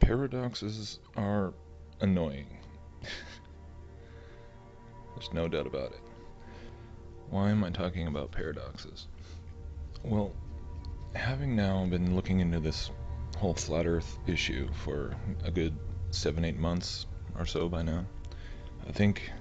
Paradoxes are annoying. There's no doubt about it. Why am I talking about paradoxes? Well, having now been looking into this whole flat earth issue for a good 7-8 months or so by now, I think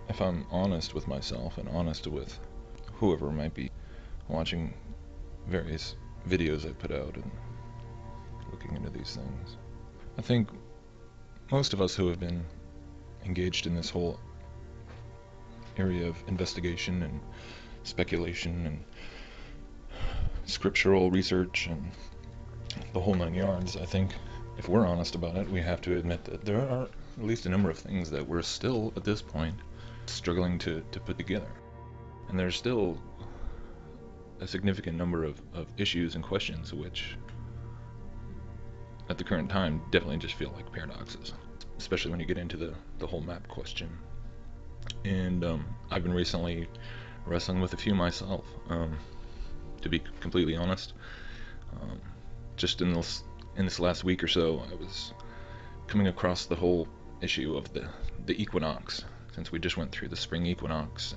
if I'm honest with myself and honest with whoever might be watching various videos I put out and looking into these things, I think most of us who have been engaged in this whole area of investigation and speculation and scriptural research and the whole 9 yards, I think if we're honest about it, we have to admit that there are at least a number of things that we're still, at this point, struggling to put together. And there's still a significant number of issues and questions which, at the current time, definitely just feel like paradoxes, especially when you get into the whole map question. And I've been recently wrestling with a few myself, to be completely honest. Just in this last week or so, I was coming across the whole issue of the equinox, since we just went through the spring equinox,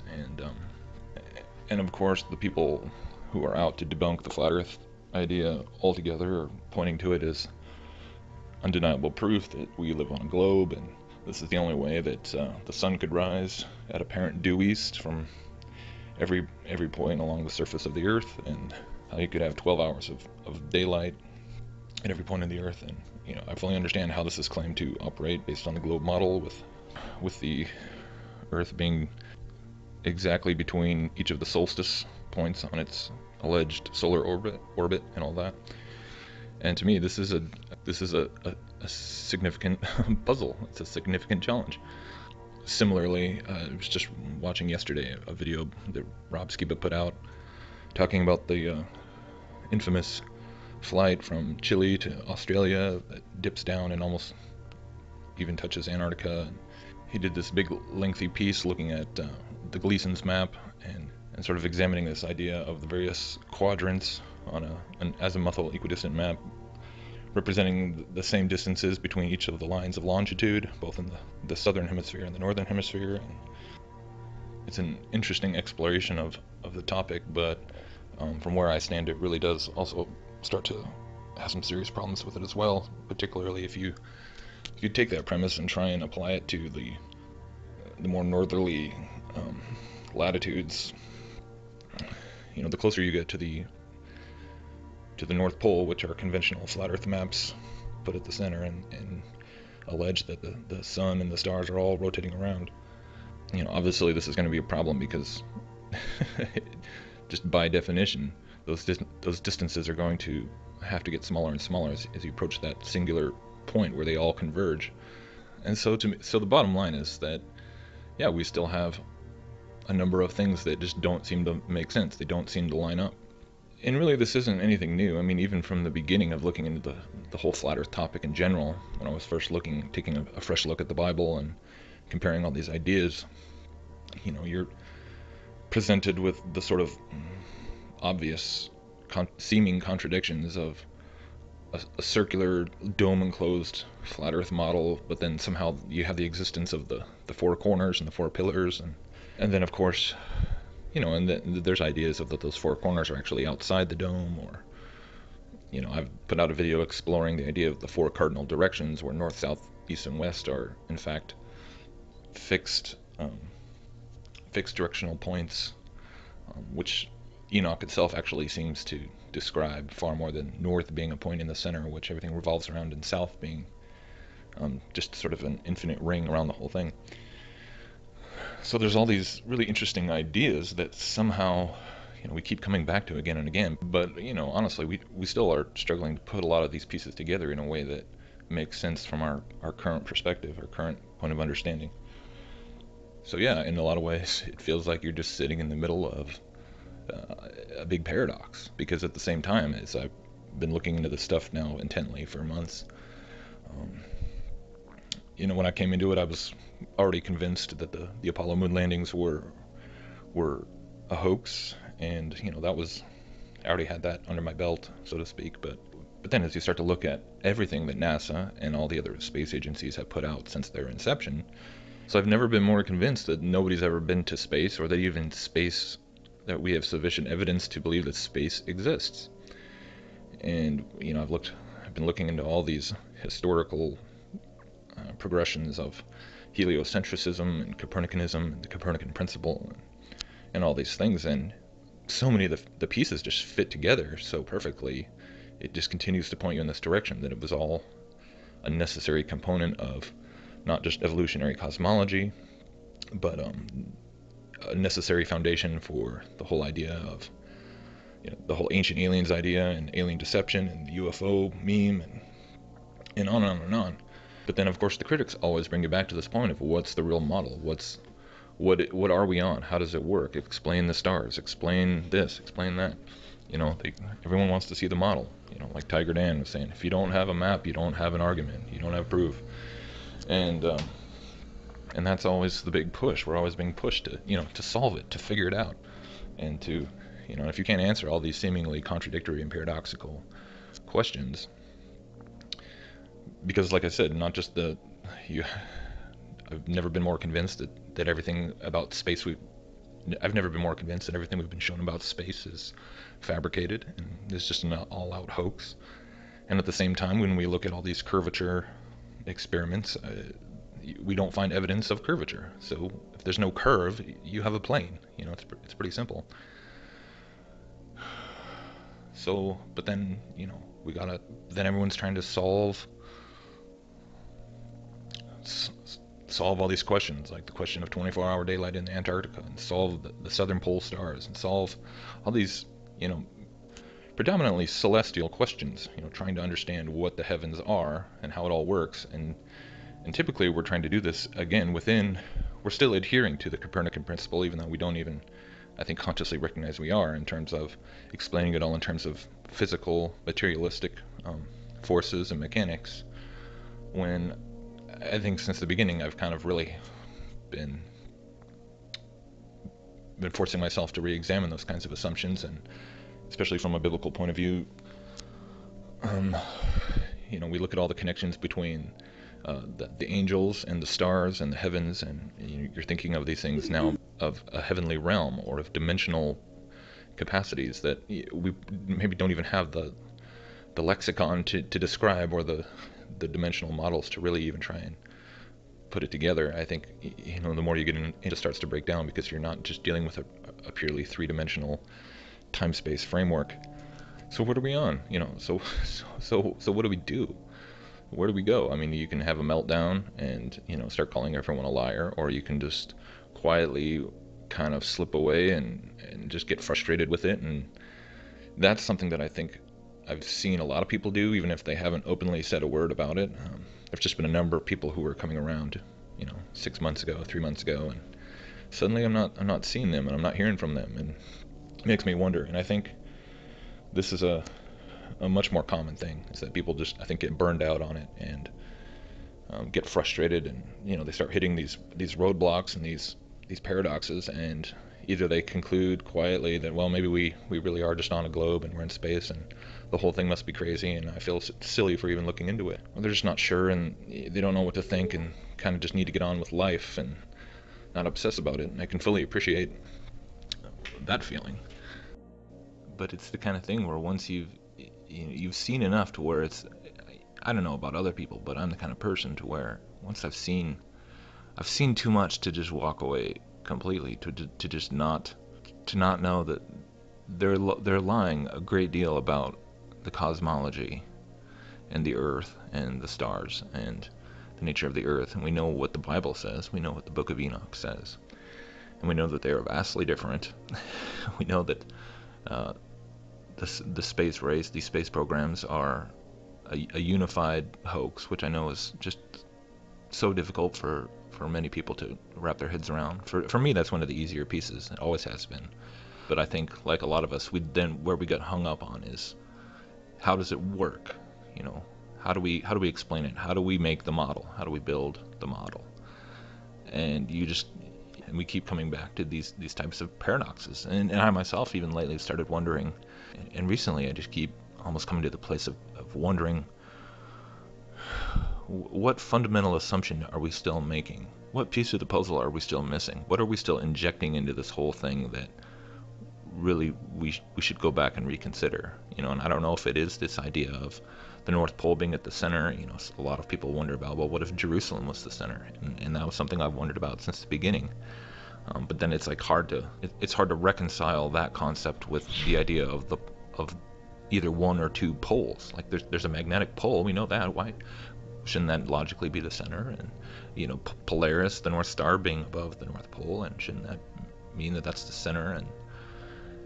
and of course the people who are out to debunk the flat earth idea altogether are pointing to it as undeniable proof that we live on a globe, and this is the only way that the sun could rise at apparent due east from every point along the surface of the earth, and how you could have 12 hours of daylight at every point of the earth. And I fully understand how this is claimed to operate based on the globe model, with the earth being exactly between each of the solstice points on its alleged solar orbit and all that. And to me, this is a significant puzzle. It's a significant challenge. Similarly, I was just watching yesterday a video that Rob Skiba put out talking about the infamous flight from Chile to Australia that dips down and almost even touches Antarctica. He did this big lengthy piece looking at the Gleason's map and sort of examining this idea of the various quadrants on an azimuthal equidistant map, representing the same distances between each of the lines of longitude, both in the southern hemisphere and the northern hemisphere. And it's an interesting exploration of the topic, but from where I stand, it really does also start to have some serious problems with it as well, particularly if you take that premise and try and apply it to the more northerly latitudes. The closer you get to the North Pole, which are conventional flat Earth maps put at the center and allege that the sun and the stars are all rotating around. Obviously this is going to be a problem because just by definition, those distances are going to have to get smaller and smaller as you approach that singular point where they all converge. And so the bottom line is that, yeah, we still have a number of things that just don't seem to make sense. They don't seem to line up. And really, this isn't anything new. I mean, even from the beginning of looking into the whole flat earth topic in general, when I was first taking a fresh look at the Bible and comparing all these ideas, you're presented with the sort of obvious seeming contradictions of a circular dome-enclosed flat earth model, but then somehow you have the existence of the four corners and the four pillars, and then of course, and there's ideas of that those four corners are actually outside the dome, or I've put out a video exploring the idea of the four cardinal directions, where north, south, east, and west are in fact fixed directional points, which Enoch itself actually seems to describe far more than north being a point in the center, which everything revolves around, and south being just sort of an infinite ring around the whole thing. So there's all these really interesting ideas that somehow we keep coming back to again and again, but honestly we still are struggling to put a lot of these pieces together in a way that makes sense from our current perspective, our current point of understanding. So yeah, in a lot of ways it feels like you're just sitting in the middle of a big paradox, because at the same time, as I've been looking into this stuff now intently for months, when I came into it, I was already convinced that the Apollo moon landings were a hoax, and that was, I already had that under my belt, so to speak. But But then as you start to look at everything that NASA and all the other space agencies have put out since their inception, so I've never been more convinced that nobody's ever been to space, or that even space, that we have sufficient evidence to believe that space exists. And, you know, I've been looking into all these historical progressions of heliocentrism and Copernicanism and the Copernican principle and all these things, and so many of the pieces just fit together so perfectly. It just continues to point you in this direction, that it was all a necessary component of not just evolutionary cosmology, but a necessary foundation for the whole idea of, you know, the whole ancient aliens idea and alien deception and the UFO meme and on and on and on. But then, of course, the critics always bring you back to this point of what's the real model? What are we on? How does it work? Explain the stars. Explain this. Explain that. You know, everyone wants to see the model. You know, like Tiger Dan was saying, if you don't have a map, you don't have an argument. You don't have proof. And that's always the big push. We're always being pushed to, you know, to solve it, to figure it out, and to, you know, if you can't answer all these seemingly contradictory and paradoxical questions, because, like I said, not just I've never been more convinced that everything about space I've never been more convinced that everything we've been shown about space is fabricated and is just an all-out hoax. And at the same time, when we look at all these curvature experiments, we don't find evidence of curvature. So if there's no curve, you have a plane. You know, it's pretty simple. So, but then, you know, then everyone's trying to solve all these questions, like the question of 24-hour daylight in Antarctica, and solve the southern pole stars, and solve all these, you know, predominantly celestial questions, you know, trying to understand what the heavens are and how it all works. And typically we're trying to do this, again, we're still adhering to the Copernican principle, even though we don't even, I think, consciously recognize we are, in terms of explaining it all in terms of physical, materialistic forces and mechanics, when I think since the beginning I've kind of really been forcing myself to re-examine those kinds of assumptions, and especially from a biblical point of view. You know, we look at all the connections between the angels and the stars and the heavens, and you're thinking of these things now of a heavenly realm or of dimensional capacities that we maybe don't even have the lexicon to describe, or the dimensional models to really even try and put it together. I think, you know, the more you get in, it starts to break down, because you're not just dealing with a purely three-dimensional time-space framework. So what are we on? You know, so what do we do? Where do we go? I mean, you can have a meltdown and, you know, start calling everyone a liar, or you can just quietly kind of slip away and just get frustrated with it. And that's something that I think I've seen a lot of people do, even if they haven't openly said a word about it. There's just been a number of people who were coming around, you know, 6 months ago, 3 months ago, and suddenly I'm not seeing them, and I'm not hearing from them, and it makes me wonder. And I think this is a much more common thing, is that people just, I think, get burned out on it and get frustrated, and, you know, they start hitting these roadblocks and these paradoxes, and either they conclude quietly that, well, maybe we really are just on a globe and we're in space and the whole thing must be crazy, and I feel silly for even looking into it. Or they're just not sure, and they don't know what to think, and kind of just need to get on with life and not obsess about it. And I can fully appreciate that feeling. But it's the kind of thing where once you've seen enough to where it's, I don't know about other people, but I'm the kind of person to where once I've seen too much to just walk away completely, to just not know that they're lying a great deal about the cosmology and the earth and the stars and the nature of the earth. And we know what the Bible says, we know what the Book of Enoch says, and we know that they are vastly different. We know that the space race, these space programs, are a unified hoax, which I know is just so difficult for many people to wrap their heads around. For me, that's one of the easier pieces. It always has been. But I think, like a lot of us, where we got hung up on is, how does it work? You know, how do we explain it? How do we make the model? How do we build the model? And we keep coming back to these types of paradoxes. And I myself, even lately, started wondering, and recently I just keep almost coming to the place of wondering, what fundamental assumption are we still making? What piece of the puzzle are we still missing? What are we still injecting into this whole thing that really we should go back and reconsider? You know, and I don't know if it is this idea of the North Pole being at the center. You know, a lot of people wonder about, well, what if Jerusalem was the center? And that was something I've wondered about since the beginning. But then it's like it's hard to reconcile that concept with the idea of either one or two poles. Like there's a magnetic pole, we know that. Why shouldn't that logically be the center? And you know, Polaris, the North Star, being above the North Pole, and shouldn't that mean that that's the center?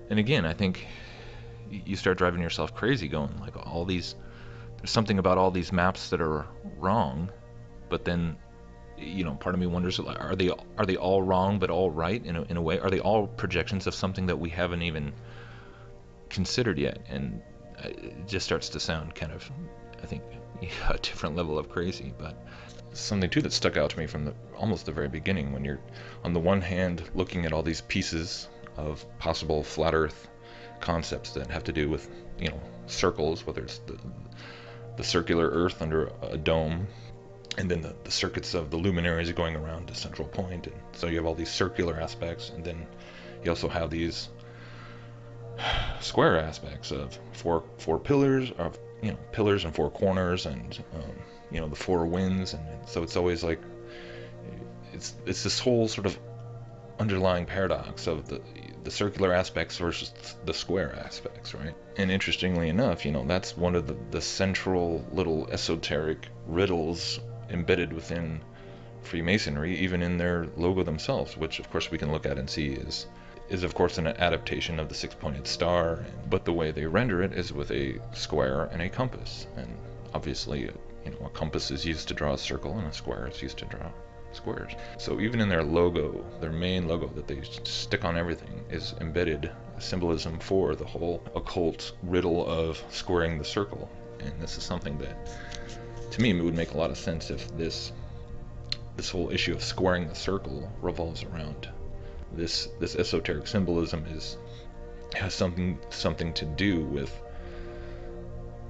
And again, I think you start driving yourself crazy, going like, there's something about all these maps that are wrong. But then, you know, part of me wonders, are they all wrong but all right in a way? Are they all projections of something that we haven't even considered yet? And it just starts to sound kind of, I think, a different level of crazy. But something too that stuck out to me from almost the very beginning, when you're on the one hand looking at all these pieces of possible flat Earth concepts that have to do with, you know, circles, whether it's the circular Earth under a dome, and then the circuits of the luminaries going around a central point, and so you have all these circular aspects, and then you also have these square aspects of four pillars, of, you know, pillars and four corners, and you know, the four winds, and so it's always like it's this whole sort of underlying paradox of the circular aspects versus the square aspects, right? And interestingly enough, you know, that's one of the central little esoteric riddles embedded within Freemasonry, even in their logo themselves, which of course we can look at and see is of course an adaptation of the six-pointed star, but the way they render it is with a square and a compass. And obviously, you know, a compass is used to draw a circle, and a square is used to draw squares. So even in their logo, their main logo that they stick on everything, is embedded symbolism for the whole occult riddle of squaring the circle. And this is something that, to me, it would make a lot of sense if this whole issue of squaring the circle revolves around this esoteric symbolism has something to do with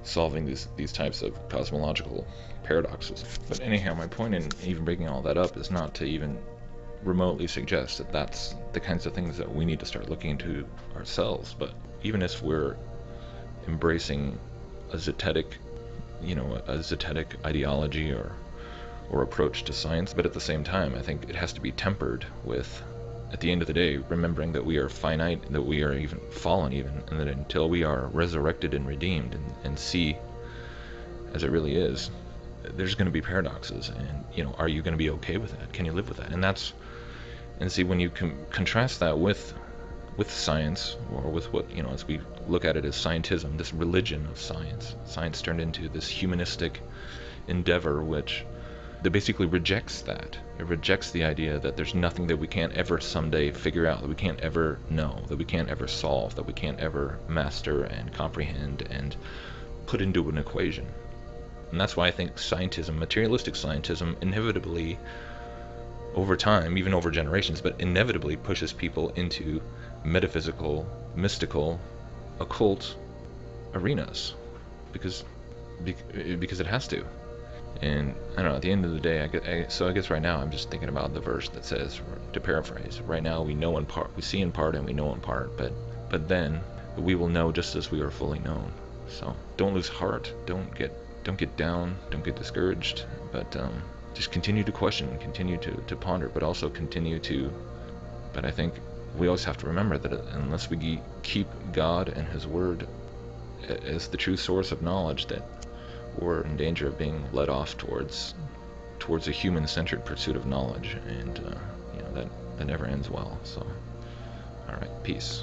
solving these types of cosmological paradoxes. But anyhow, my point in even breaking all that up is not to even remotely suggest that that's the kinds of things that we need to start looking into ourselves. But even if we're embracing a zetetic ideology or approach to science, but at the same time, I think it has to be tempered with, at the end of the day, remembering that we are finite, that we are even fallen even, and that until we are resurrected and redeemed and see as it really is, there's going to be paradoxes. And, you know, are you going to be okay with that? Can you live with that? And see, when you contrast that with science, or with what, you know, as we look at it as scientism, this religion of science turned into this humanistic endeavor, which that basically rejects that. It rejects the idea that there's nothing that we can't ever someday figure out, that we can't ever know, that we can't ever solve, that we can't ever master and comprehend and put into an equation. And that's why I think scientism, materialistic scientism, inevitably, over time, even over generations, but inevitably pushes people into metaphysical, mystical, occult arenas, because it has to. And I don't know, at the end of the day, I guess right now I'm just thinking about the verse that says, to paraphrase, right now we know in part, we see in part, and we know in part, but then we will know just as we are fully known. So don't lose heart, don't get down, don't get discouraged, but just continue to question, continue to ponder, but also but I think we always have to remember that unless we keep God and His Word as the true source of knowledge, that we're in danger of being led off towards a human-centered pursuit of knowledge, and you know, that never ends well. So, all right, peace.